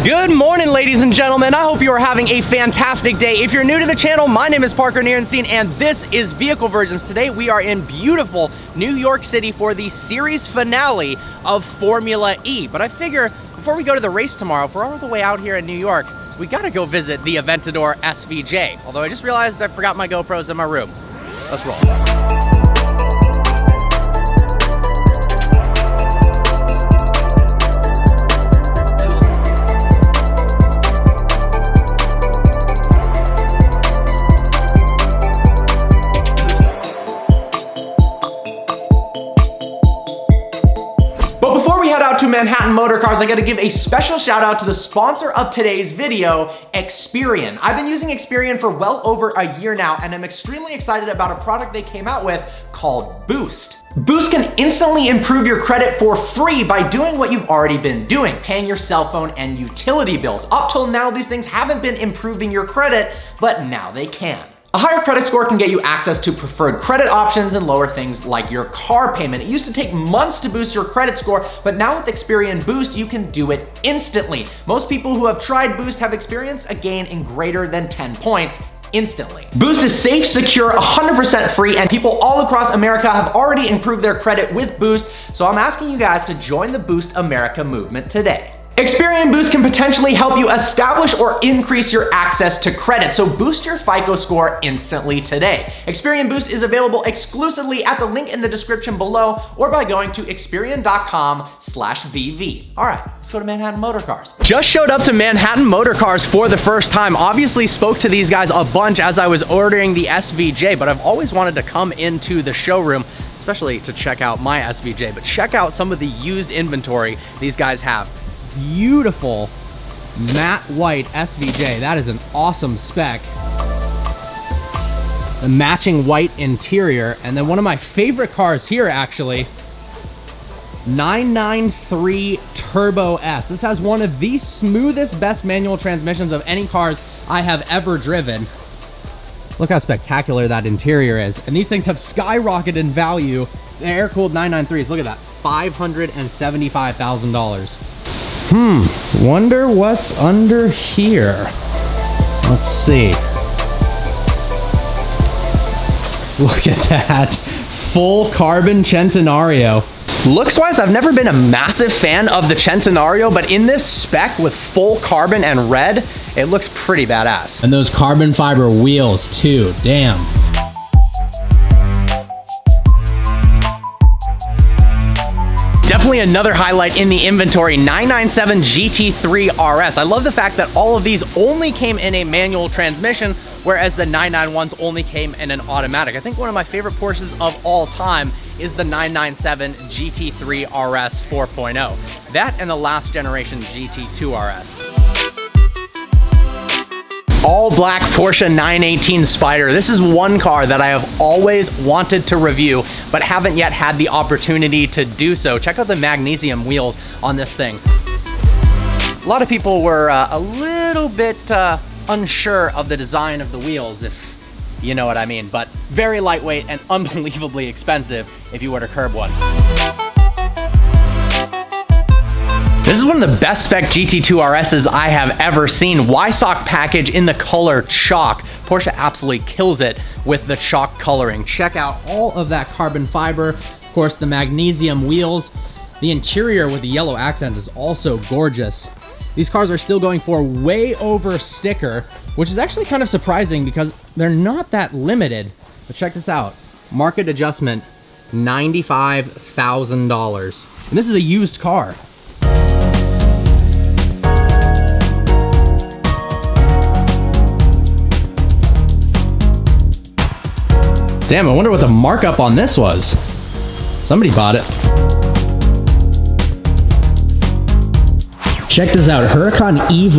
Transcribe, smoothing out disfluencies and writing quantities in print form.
Good morning, ladies and gentlemen. I hope you are having a fantastic day. If you're new to the channel, my name is Parker Nierenstein, and this is Vehicle Virgins. Today, we are in beautiful New York City for the series finale of Formula E. But I figure, before we go to the race tomorrow, if we're all the way out here in New York, we gotta go visit the Aventador SVJ. Although I just realized I forgot my GoPros in my room. Let's roll. To Manhattan Motor Cars, I gotta give a special shout out to the sponsor of today's video, Experian. I've been using Experian for well over a year now, and I'm extremely excited about a product they came out with called Boost. Boost can instantly improve your credit for free by doing what you've already been doing, paying your cell phone and utility bills. Up till now, these things haven't been improving your credit, but now they can. A higher credit score can get you access to preferred credit options and lower things like your car payment. It used to take months to boost your credit score, but now with Experian Boost, you can do it instantly. Most people who have tried Boost have experienced a gain in greater than 10 points instantly. Boost is safe, secure, 100% free, and people all across America have already improved their credit with Boost, so I'm asking you guys to join the Boost America movement today. Experian Boost can potentially help you establish or increase your access to credit, so boost your FICO score instantly today. Experian Boost is available exclusively at the link in the description below or by going to Experian.com/VV. All right, let's go to Manhattan Motor Cars. Just showed up to Manhattan Motor Cars for the first time. Obviously spoke to these guys a bunch as I was ordering the SVJ, but I've always wanted to come into the showroom, especially to check out my SVJ, but check out some of the used inventory these guys have. Beautiful matte white SVJ. That is an awesome spec. The matching white interior. And then one of my favorite cars here, actually, 993 Turbo S. This has one of the smoothest, best manual transmissions of any cars I have ever driven. Look how spectacular that interior is. And these things have skyrocketed in value. The air-cooled 993s, look at that, $575,000. Wonder what's under here. Let's see. Look at that. Full carbon Centenario. Looks-wise, I've never been a massive fan of the Centenario, but in this spec with full carbon and red, it looks pretty badass. And those carbon fiber wheels too, damn. Definitely another highlight in the inventory, 997 Gt3 Rs. I love the fact that all of these only came in a manual transmission, whereas the 991s only came in an automatic. I think one of my favorite Porsches of all time is the 997 Gt3 RS 4.0. That and the last generation GT2 RS. All black Porsche 918 Spyder. This is one car that I have always wanted to review, but haven't yet had the opportunity to do so. Check out the magnesium wheels on this thing. A lot of people were a little bit unsure of the design of the wheels, if you know what I mean, but very lightweight and unbelievably expensive if you were to curb one. This is one of the best spec GT2 RSs I have ever seen. Wysock package in the color chalk. Porsche absolutely kills it with the chalk coloring. Check out all of that carbon fiber. Of course, the magnesium wheels. The interior with the yellow accents is also gorgeous. These cars are still going for way over sticker, which is actually kind of surprising because they're not that limited. But check this out. Market adjustment, $95,000. And this is a used car. Damn, I wonder what the markup on this was. Somebody bought it. Check this out, HURACAN EVO.